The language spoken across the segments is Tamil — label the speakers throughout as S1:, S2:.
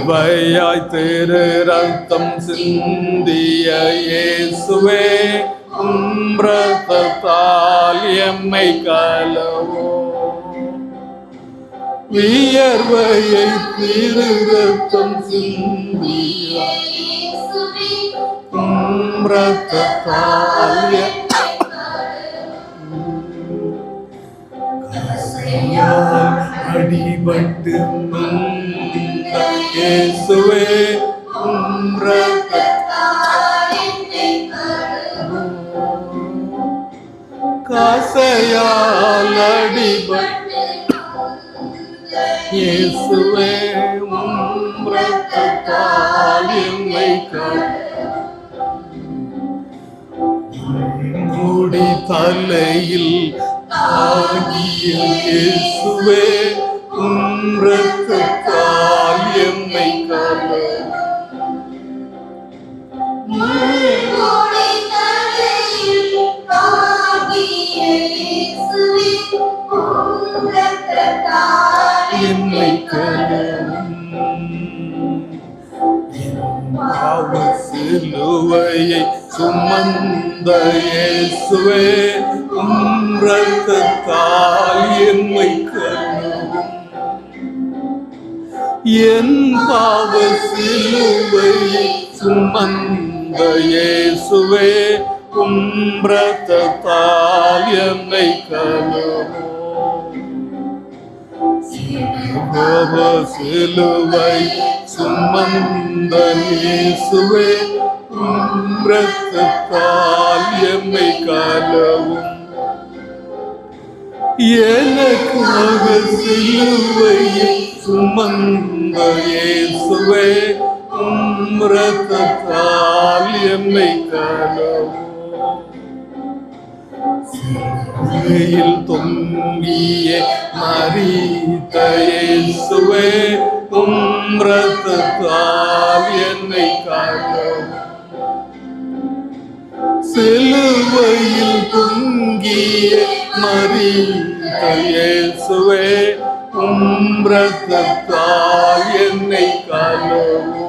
S1: கிருபையாய் திரு ரத்தம் சிந்திய இயேசுவே, உம் இரத்தத்தால் எம்மை கழுவோ. வியர்வையை திரு ரத்தம் சிந்திய உம் இரத்தத்தால் அடிபட்டு நொந்த இயேசுவே, உம் இரத்தத்தால் எம்மை கழுவோ. கசையால் அடிபட்டு இயேசுவே, உம் இரத்தத்தால் எம்மை மூடி தலையில் ஆகிய இயேசுவே, உம் இரத்தத்தால் எம்மை சிலுவையை சுமந்த இயேசுவே, உம் இரத்தத்தால் எம்மை கழுவும். என் பாவ சிலுவையை சுமந்த இயேசுவே, உம் இரத்தத்தால் எம்மை கழுவும். சிலுவை சுமந்த இயேசுவே, உம் இரத்தத்தால் எம்மை கழுவும். எனக்காக சிலுவையை சுமந்த இயேசுவே, உம் இரத்தத்தால் எம்மை கழுவும். சிலுவையில் தொங்கிய மரித்த இயேசுவே, உம் இரத்தத்தால் என்னை கழுவும். சிலுவையில் தொங்கிய மரித்த இயேசுவே, உம் இரத்தத்தால் என்னை கழுவும்.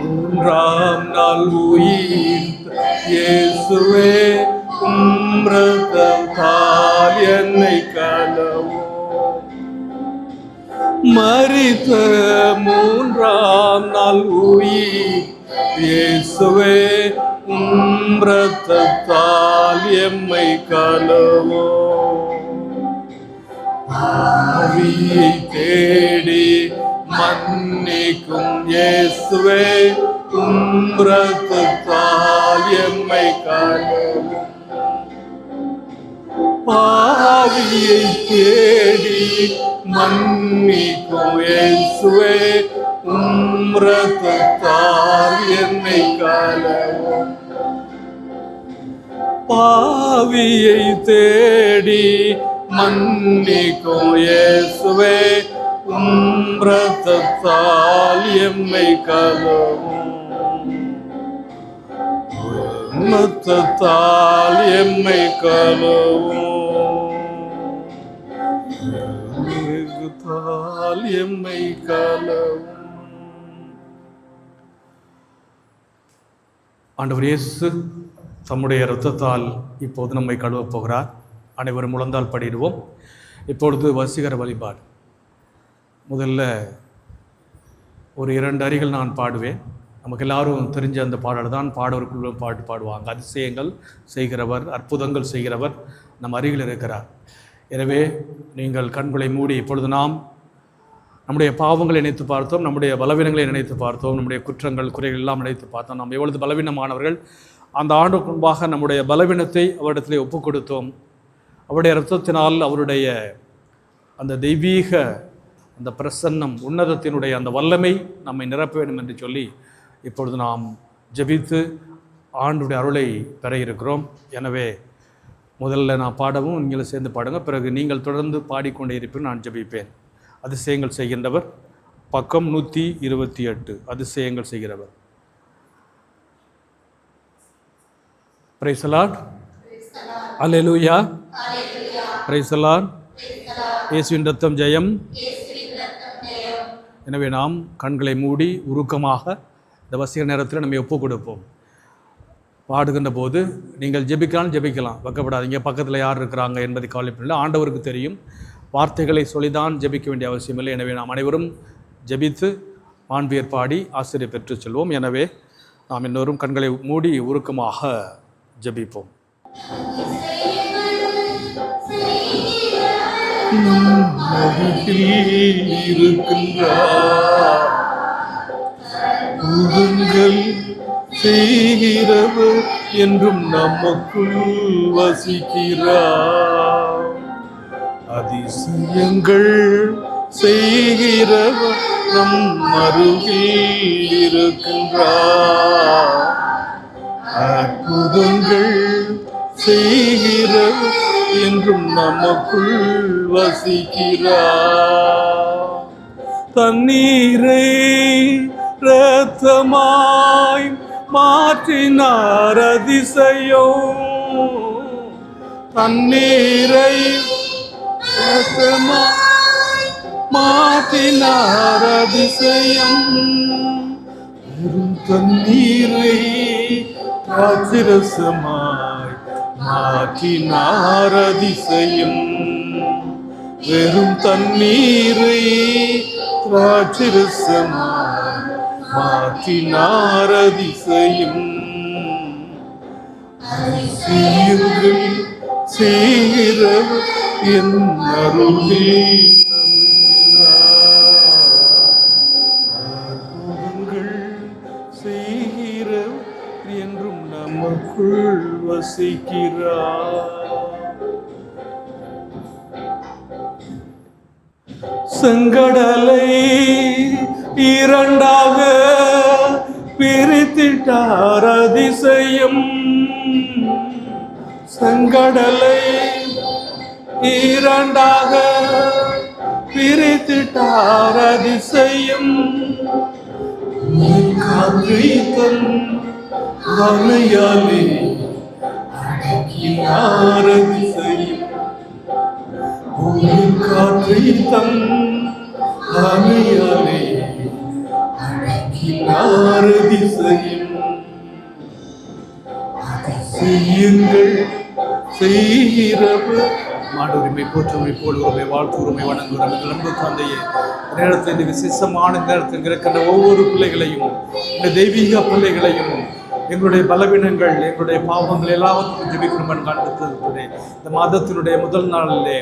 S1: மூன்றாம் நாள் உயிர்த்த இயேசுவே, உம் இரத்தத்தால் என்னை கழுவும். மரித்த மூன்றாம் நாள் உயிர்த்த இயேசுவே, உம் இரத்தத்தால் எம்மை கழுவும். ஆவியை தேடி மன்னிக்கும் இயேசுவே, உம் இரத்தத்தால் எம்மை கழுவும். பாவியை தேடி மன்னிக்கும் இயேசுவே, உம் இரத்தத்தால் என்னை கழுவும். பாவியை தேடி மன்னிக்கும் இயேசுவே, உம் இரத்தத்தால் எம்மை கழுவும். இரத்தத்தால் எம்மை கழுவும். இரத்தத்தால் எம்மை கழுவும். ஆண்டவர் இயேசு தம்முடைய இரத்தத்தால் இப்போது நம்மை கழுவப் போகிறார். அனைவரும் முழந்தால் படிடுவோம். இப்பொழுது வசீகர வழிபாடு. முதல்ல ஒரு 2 அடிகள் நான் பாடுவேன். நமக்கு எல்லாரும் தெரிஞ்ச அந்த பாடல் தான். பாடவருக்குள்ள பாட்டு பாடுவாங்க. அதிசயங்கள் செய்கிறவர், அற்புதங்கள் செய்கிறவர் நம் அருகில் இருக்கிறார். எனவே நீங்கள் கண்களை மூடி இப்பொழுது நாம் நம்முடைய பாவங்களை நினைத்து பார்த்தோம், நம்முடைய பலவீனங்களை நினைத்து பார்த்தோம், நம்முடைய குற்றங்கள் குறைகள் எல்லாம் நினைத்து பார்த்தோம். நாம் எவ்வளவு பலவீனமானவர்கள். அந்த ஆண்டுக்கு முன்பாக நம்முடைய பலவீனத்தை அவரிடத்திலே ஒப்புக் கொடுத்தோம். அவருடைய இரத்தத்தினால் அவருடைய அந்த தெய்வீக அந்த பிரசன்னம், உன்னதத்தினுடைய அந்த வல்லமை நம்மை நிரப்ப வேண்டும் என்று சொல்லி இப்பொழுது நாம் ஜெபித்து ஆண்டுடைய அருளை பெற இருக்கிறோம். எனவே முதல்ல நான் பாடவும் நீங்களும் சேர்ந்து பாடுங்க. பிறகு நீங்கள் தொடர்ந்து பாடிக்கொண்டே இருப்பேன், நான் ஜெபிப்பேன். அதிசயங்கள் செய்கின்றவர், பக்கம் 128. அதிசயங்கள் செய்கிறவர். Praise the Lord. Hallelujah. Praise the Lord. இயேசுவின் ரத்தம் ஜெயம். எனவே நாம் கண்களை மூடி உருக்கமாக இந்த வசீகர நேரத்தில் நம்ம ஒப்பு கொடுப்போம். பாடுகின்ற போது நீங்கள் ஜெபிக்கலாம், வைக்கப்படாதீங்க. பக்கத்தில் யார் இருக்கிறாங்க என்பதை கவலைப்படல. ஆண்டவருக்கு தெரியும். வார்த்தைகளை சொல்லிதான் ஜெபிக்க வேண்டிய அவசியமில்லை. எனவே நாம் அனைவரும் ஜெபித்து மாண்பியர் பாடி ஆசிரியர் பெற்று செல்வோம். எனவே நாம் எல்லோரும் கண்களை மூடி உருக்கமாக ஜெபிப்போம். செய்கிறவர் என்றும் நமக்குள் வசிக்கிறார். அதிசயங்கள் செய்கிறவர் நம் அருகில் இருக்கின்றார். அற்புதங்கள் செய்கிறவர் என்றும் நமக்குள் வசிக்கிறார். தண்ணீரை இரத்தமாய் மாற்றினார் அதிசயம். தண்ணீரை இரத்தமாய் மாற்றினார் அதிசயம். வெறும் தண்ணீரை திராட்சரசமாய் மாற்றினார் அதிசயம். வெறும் தண்ணீரை திராட்சரசமாய் மாற்றினார் அதிசயம். அதிசயங்கள் செய்கிறவர் என் அருகில் அற்புதங்கள் செய்கிறவர் என்றும் நமக்குள் வசிக்கிறார். செங்கடலை இரண்டாக பிரித்திட்டார் அதிசயம். செங்கடலை இரண்டாக பிரித்திட்டார் அதிசயம். காற்றை தன் வலையாலே அடக்கினார் அதிசயம். காற்றை தன் வலையாலே அடக்கினார் அதிசயம். அதிசயங்கள் செய்கிறவர் மாடுரிமை போற்றுமை போடுவதை வாழ்த்துரிமை வணங்குகிறோம். எங்கள் அன்பு தந்தையே, நேரத்தில் இந்த விசேஷமான நேரத்தில் இருக்கின்ற ஒவ்வொரு பிள்ளைகளையும், இந்த தெய்வீக பிள்ளைகளையும், எங்களுடைய பலவீனங்கள், எங்களுடைய பாவங்கள் எல்லாவற்றையும் ஜெபிக்கணும் காண்பித்தது. இந்த மாதத்தினுடைய முதல் நாளிலே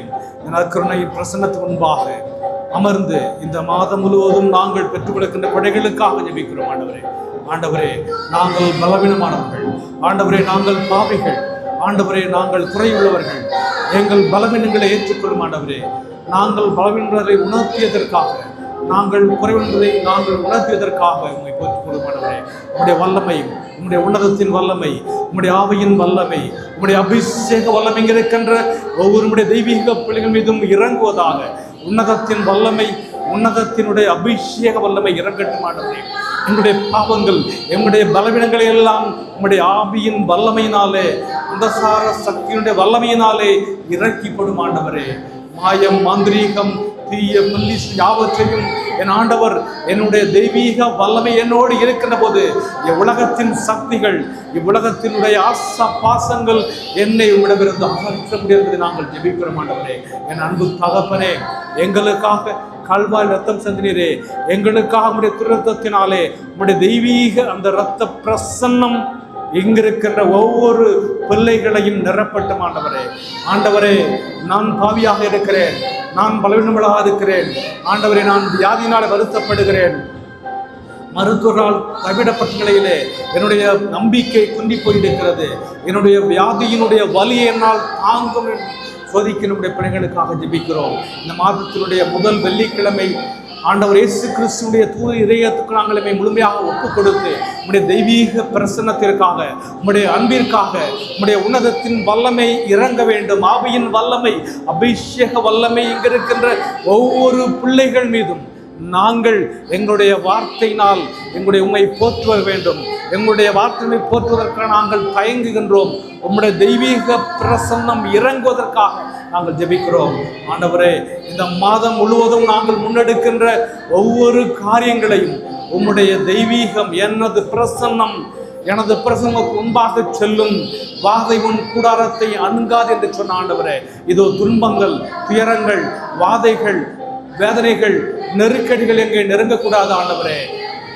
S1: நற்கருணையின் பிரசன்னத்துக்கு முன்பாக அமர்ந்து இந்த மாதம் முழுவதும் நாங்கள் பெற்றுக் கொடுக்கின்ற கொடைகளுக்காக ஜெபிக்கிறோம். ஆண்டவரே, நாங்கள் பலவீனமானவர்கள். ஆண்டவரே, நாங்கள் பாவிகள். ஆண்டவரே, நாங்கள் குறையுள்ளவர்கள். எங்கள் பலவீனங்களை ஏற்றுக்கொள்ளும் ஆண்டவரே. நாங்கள் பலவீனங்களை உணர்த்தியதற்காக, நாங்கள் குறைவுள்ளதை நாங்கள் உணர்த்தியதற்காக உண்மை போற்றிக்கொள்ளும் ஆண்டவரே. உம்முடைய வல்லமை, உம்முடைய உன்னதத்தின் வல்லமை, உம்முடைய ஆவியின் வல்லமை, உம்முடைய அபிஷேக வல்லமை இருக்கின்ற ஒவ்வொருடைய தெய்வீக பிள்ளைகள் மீதும் இறங்குவதாக. உன்னதத்தின் வல்லமை, உன்னதத்தினுடைய அபிஷேக வல்லமை இறங்கட்டும் ஆண்டவரே. எங்களுடைய பாவங்கள், எங்களுடைய பலவீனங்களை எல்லாம் உம்முடைய ஆவியின் வல்லமையினாலே, அந்தசார சக்தியினுடைய வல்லமையினாலே இறக்கிப்படும் ஆண்டவரே. மாயம், மாந்திரீகம், தீய பல்லிஸ் யாவற்றையும் என் ஆண்டவர் என்னுடைய தெய்வீக வல்லமை என்னோடு இருக்கின்ற போது இவ்வுலகத்தின் சக்திகள், இவ்வுலகத்தினுடைய ஆசா பாசங்கள் என்னை உம்மிடமிருந்து அகற்ற முடியாது நாங்கள் ஜெபிக்கிறோம் ஆண்டவரே. என் அன்பு தகப்பனே, எங்களுக்காக கல்வாய் ரத்தம் சிந்தினீரே. எங்களுக்காக உம்முடைய திருரத்தத்தினாலே உம்முடைய தெய்வீக அந்த இரத்த பிரசன்னம் இங்கிருக்கின்ற ஒவ்வொரு பிள்ளைகளையும் நிரப்பட்டும் ஆண்டவரே. ஆண்டவரே, நான் பாவியாக இருக்கிறேன், நான் பலவீனமாக இருக்கிறேன் ஆண்டவரே. நான் வியாதியினால் வருத்தப்படுகிறேன். மருத்துவரால் கைவிடப்பட்ட நிலையிலே என்னுடைய நம்பிக்கை குந்தி போயிருக்கிறது. என்னுடைய வியாதியினுடைய வலி என்னால் தாங்கும் சோதிக்க நம்முடைய பிள்ளைகளுக்காக ஜெபிக்கிறோம். இந்த மாதத்தினுடைய முதல் வெள்ளிக்கிழமை ஆண்டவர் இயேசு கிறிஸ்துடைய தூய இதயத்துக்கு நாங்கள் முழுமையாக ஒப்புக் கொடுத்து உம்முடைய தெய்வீக பிரசன்னத்திற்காக, உம்முடைய அன்பிற்காக, உம்முடைய உன்னதத்தின் வல்லமை இறங்க வேண்டும். ஆவியின் வல்லமை, அபிஷேக வல்லமை இங்கிருக்கின்ற ஒவ்வொரு பிள்ளைகள் மீதும் நாங்கள் எங்களுடைய வார்த்தையினால் எங்களுடைய உம்மை போற்றுவ வேண்டும். எங்களுடைய வார்த்தையை போற்றுவதற்காக நாங்கள் தயங்குகின்றோம். உம்முடைய தெய்வீக பிரசன்னம் இறங்குவதற்காக நாங்கள் ஜெபிக்கிறோம். ஆண்டவரே, இந்த மாதம் முழுவதும் நாங்கள் முன்னெடுக்கின்ற ஒவ்வொரு காரியங்களையும் உம்முடைய தெய்வீகம், எனது பிரசன்னம் முன்பாக செல்லும். வாதை உன் கூடாரத்தை அணுகாது என்று சொன்ன ஆண்டவரே, இதோ துன்பங்கள், துயரங்கள், வாதைகள், வேதனைகள், நெருக்கடிகள் எங்கே நெருங்கக்கூடாது ஆண்டவரே.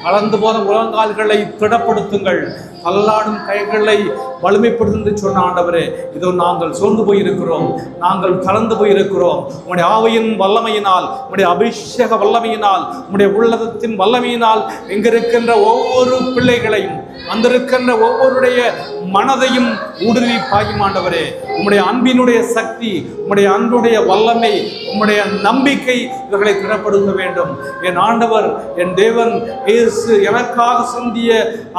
S1: வளர்ந்து போன முழங்கால்களை திடப்படுத்துங்கள், தள்ளாடும் கைகளை வலிமைப்படுத்து சொன்ன ஆண்டவரே, இதோ நாங்கள் சோர்ந்து போயிருக்கிறோம், நாங்கள் கலந்து போயிருக்கிறோம். உம்முடைய ஆவியின் வல்லமையினால், உம்முடைய அபிஷேக வல்லமையினால், உம்முடைய உள்ளத்தின் வல்லமையினால் எங்கிருக்கின்ற ஒவ்வொரு பிள்ளைகளையும், வந்திருக்கின்ற ஒவ்வொருடைய மனதையும் ஊடுருவி பாயும் ஆண்டவரே. உம்முடைய அன்பினுடைய சக்தி, உம்முடைய அன்புடைய வல்லமை, உம்முடைய நம்பிக்கை இவர்களை திடப்படுத்த வேண்டும். என் ஆண்டவர், என் தேவன் இயேசு எனக்காக சிந்திய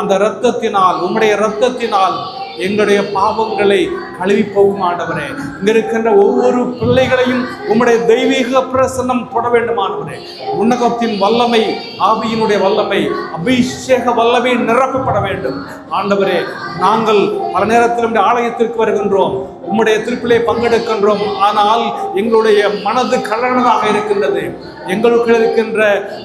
S1: அந்த இரத்தத்தினால், உம்முடைய இரத்தத்தினால் எங்களுடைய பாவங்களை கழுவி போகும் ஆண்டவரே. இங்க இருக்கின்ற ஒவ்வொரு பிள்ளைகளையும் உம்முடைய தெய்வீக பிரசன்னம் தொட வேண்டும் ஆண்டவரே. உன்னதத்தின் வல்லமை, ஆவியினுடைய வல்லமை, அபிஷேக வல்லமை நிரப்பப்பட வேண்டும் ஆண்டவரே. நாங்கள் பல நேரத்தில் உம்முடைய ஆலயத்திற்கு வருகின்றோம், உம்முடைய திருப்பிலே பங்கெடுக்கின்றோம். ஆனால் எங்களுடைய மனது கலனதாக இருக்கின்றது. எங்களுக்கு இருக்கின்ற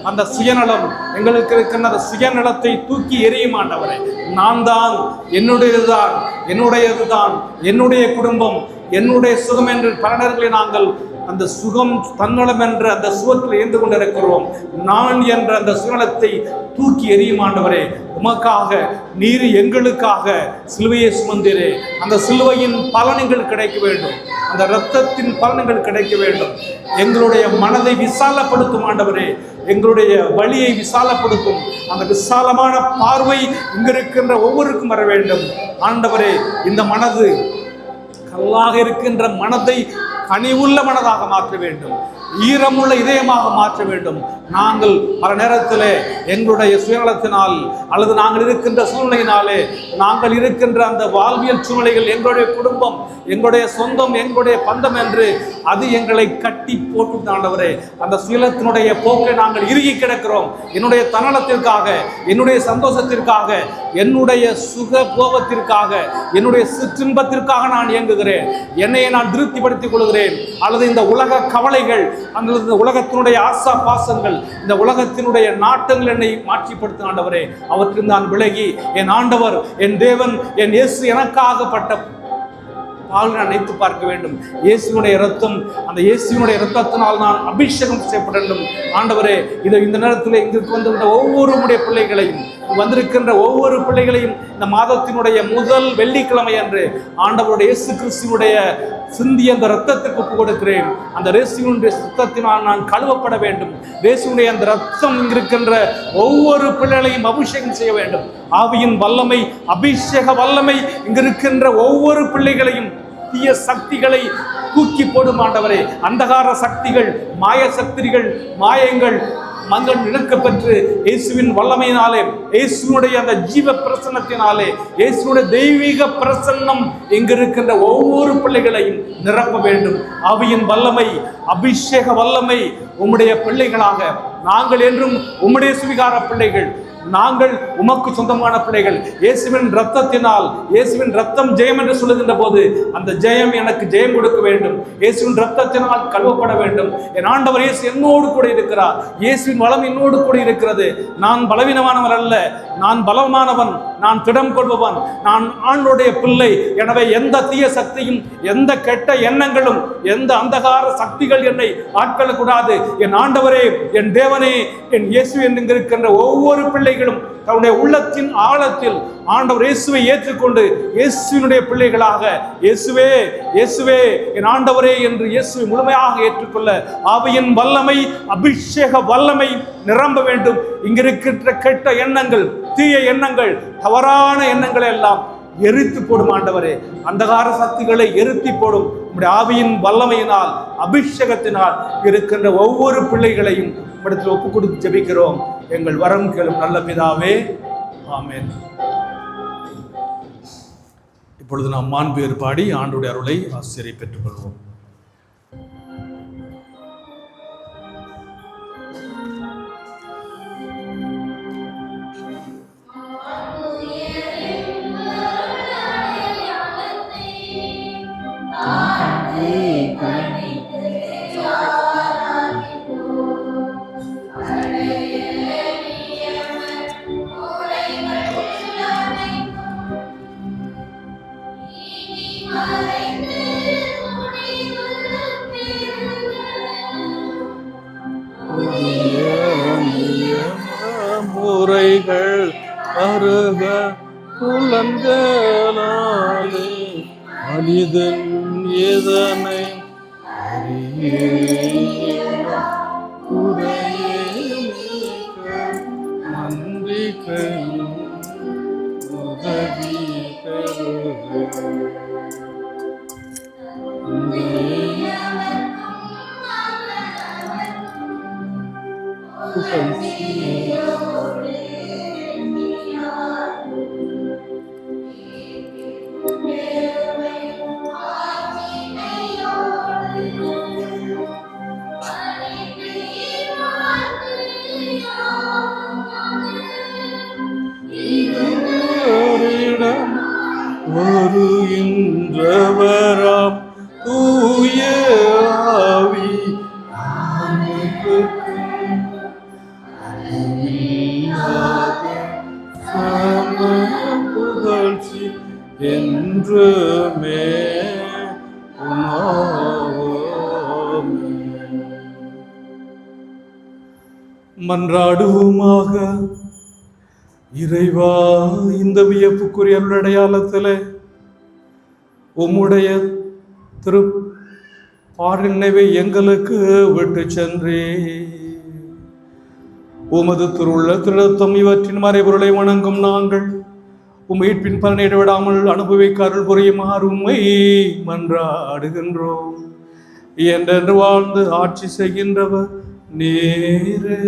S1: அந்த சுயநலம், எங்களுக்கு இருக்கின்ற அந்த சுயநலத்தை தூக்கி எறியும் ஆண்டவரே. நான் தான், என்னுடையதுதான், என்னுடையதுதான், என்னுடைய குடும்பம், என்னுடைய சுகம் என்று பல நேரங்களில் நாங்கள் அந்த சுகம், தன்னலம் என்ற அந்த சுகத்தில் இருந்து கொண்டிருக்கிறோம். நான் என்ற அந்த சுயநலத்தை தூக்கி எறியும் ஆண்டவரே. உமக்காக நீர் எங்களுக்காக சிலுவையை சுமந்தீரே. அந்த சிலுவையின் பலன்கள் கிடைக்க வேண்டும், அந்த இரத்தத்தின் பலன்கள் கிடைக்க வேண்டும். எங்களுடைய மனதை விசாலப்படுத்தும் ஆண்டவரே, எங்களுடைய வழியை விசாலப்படுத்தும். அந்த விசாலமான பார்வை இங்கிருக்கின்ற ஒவ்வொருக்கும் வர வேண்டும் ஆண்டவரே. இந்த மனது கல்லாக இருக்கின்ற மனதை கனிவுள்ள மனதாக மாற்ற வேண்டும், ஈரமுள்ள இதயமாக மாற்ற வேண்டும். நாங்கள் பல நேரத்தில் எங்களுடைய சுயநலத்தினால் அல்லது நாங்கள் இருக்கின்ற சூழ்நிலையினாலே, நாங்கள் இருக்கின்ற அந்த வாழ்வியல் சூழ்நிலைகள், எங்களுடைய குடும்பம், எங்களுடைய சொந்தம், எங்களுடைய பந்தம் என்று அது எங்களை கட்டி போட்டு ஆண்டவரே, அந்த சுயநலத்தினுடைய போக்கை நாங்கள் இறுகி கிடக்கிறோம். என்னுடைய தன்னலத்திற்காக, என்னுடைய சந்தோஷத்திற்காக, என்னுடைய சுக போகத்திற்காக, என்னுடைய சிற்றின்பத்திற்காக நான் இயங்குகிறேன். என்னையை நான் திருப்திப்படுத்திக் கொள்கிறேன். அல்லது இந்த உலக கவலைகள், அல்லது இந்த உலகத்தினுடைய ஆசா பாசங்கள், இந்த உலகத்தினுடைய நாட்டங்கள் என்னை மாற்றிப்படுத்த ஆண்டவரே. அவற்றில் நான் விலகி, என் ஆண்டவர், என் தேவன், என் இயேசு எனக்காகப்பட்ட பால் நான் நினைத்து பார்க்க வேண்டும். இயேசுனுடைய இரத்தம், அந்த இயேசுனுடைய இரத்தத்தினால் நான் அபிஷேகம் செய்யப்பட வேண்டும் ஆண்டவரே. இதை இந்த நேரத்தில் இங்கு வந்திருந்த ஒவ்வொரு பிள்ளைகளையும், வந்திருக்கின்ற ஒவ்வொரு பிள்ளைகளையும் இந்த மாதத்தினுடைய முதல் வெள்ளிக்கிழமை அன்று ஆண்டவருடைய இயேசு கிறிஸ்துவினுடைய சிந்திய அந்த இரத்தத்துக்கு ஒப்பு கொடுக்கிறேன். அந்த இயேசுவினுடைய இரத்தத்தினால் நான் கழுவப்பட வேண்டும். இயேசுவினுடைய அந்த இரத்தம் இங்கிருக்கின்ற ஒவ்வொரு பிள்ளைகளையும் அபிஷேகம் செய்ய வேண்டும். ஆவியின் வல்லமை, அபிஷேக வல்லமை இங்கிருக்கின்ற ஒவ்வொரு பிள்ளைகளையும் தீய சக்திகளை தூக்கி போடும் ஆண்டவரே. அந்தகார சக்திகள், மாய சக்திகள், மாயங்கள் மங்கள் இழக்க பெற்று இயேசுவின் வல்லமையினாலே, இயேசுனுடைய அந்த ஜீவ பிரசன்னத்தினாலே, இயேசுனுடைய தெய்வீக பிரசன்னம் எங்கிருக்கின்ற ஒவ்வொரு பிள்ளைகளையும் நிரப்ப வேண்டும். ஆவியின் வல்லமை, அபிஷேக வல்லமை உம்முடைய பிள்ளைகளாக நாங்கள் என்றும் உம்முடைய சுவிகார பிள்ளைகள், நாங்கள் உமக்கு சொந்தமான பிள்ளைகள். இயேசுவின் இரத்தத்தினால், இயேசுவின் இரத்தம் ஜெயம் என்று சொல்லுகின்ற போது அந்த ஜெயம் எனக்கு ஜெயம் கொடுக்க வேண்டும். இயேசுவின் இரத்தத்தினால் கழுவப்பட வேண்டும். என் ஆண்டவர் இயேசு என்னோடு கூட இருக்கிறார். இயேசுவின் வளம் என்னோடு கூட இருக்கிறது. நான் பலவீனமானவன் அல்ல, நான் பலமானவன், நான் திடம் கொள்பவன், நான் ஆண்டவருடைய பிள்ளை. எனவே எந்த தீய சக்தியும், எந்த கெட்ட எண்ணங்களும், எந்த அந்தகார சக்திகள் என்னை ஆட்கொள்ளக்கூடாது. என் ஆண்டவரே, என் தேவனே, என் இயேசு என்று இருக்கின்ற ஒவ்வொரு பிள்ளைகளும் தன்னுடைய உள்ளத்தின் ஆழத்தில் ஆண்டவர் இயேசுவை ஏற்றுக்கொண்டு இயேசுவினுடைய பிள்ளைகளாக, இயேசுவே, இயேசுவே என் ஆண்டவரே என்று இயேசுவை முழுமையாக ஏற்றுக்கொள்ள ஆவியின் வல்லமை, அபிஷேக வல்லமை நிரம்ப வேண்டும். இங்கிருக்கின்ற கெட்ட எண்ணங்கள், தீய எண்ணங்கள், தவறான எண்ணங்களை எல்லாம் எரித்து போடும் ஆண்டவரே. அந்தகார சக்திகளை எரித்து போடும் உம்முடைய ஆவியின் வல்லமையினால், அபிஷேகத்தினால் இருக்கின்ற ஒவ்வொரு பிள்ளைகளையும் உம்மிடத்தில் ஒப்புக் கொடுத்து ஜெபிக்கிறோம். எங்கள் வரம் கேளும் நல்ல பிதாவே, ஆமென். இப்பொழுது நாம் மாண்பேறு பாடி ஆண்டவருடைய அருளை ஆசிரியை பெற்றுக் கொள்வோம்.
S2: Hallelujah.
S1: முறைகள் அருக புலன்களாலே மனிதன் இதனை நன்றிக்கையும் உதவி பெறுக. வருகின்றவராம் தூய ஆவி புகழ்ச்சி என்றுமே மன்றாடுவோமாக. இறைவா, இந்த வியப்புக்குரிய அருளடையாளத்திலே உம்முடைய திருப்பாரினை எங்களுக்கு விட்டு சென்றே. உமது திருவுள்ள திருத்தம் இவற்றின் மறைபொருளை வணங்கும் நாங்கள் மீட்பின் பலனை விடாமல் அனுபவிக்க அருள் புரியுமாறு உம்மை மன்றாடுகின்றோம். என்றென்று வாழ்ந்து ஆட்சி செய்கின்றவர் நீரே.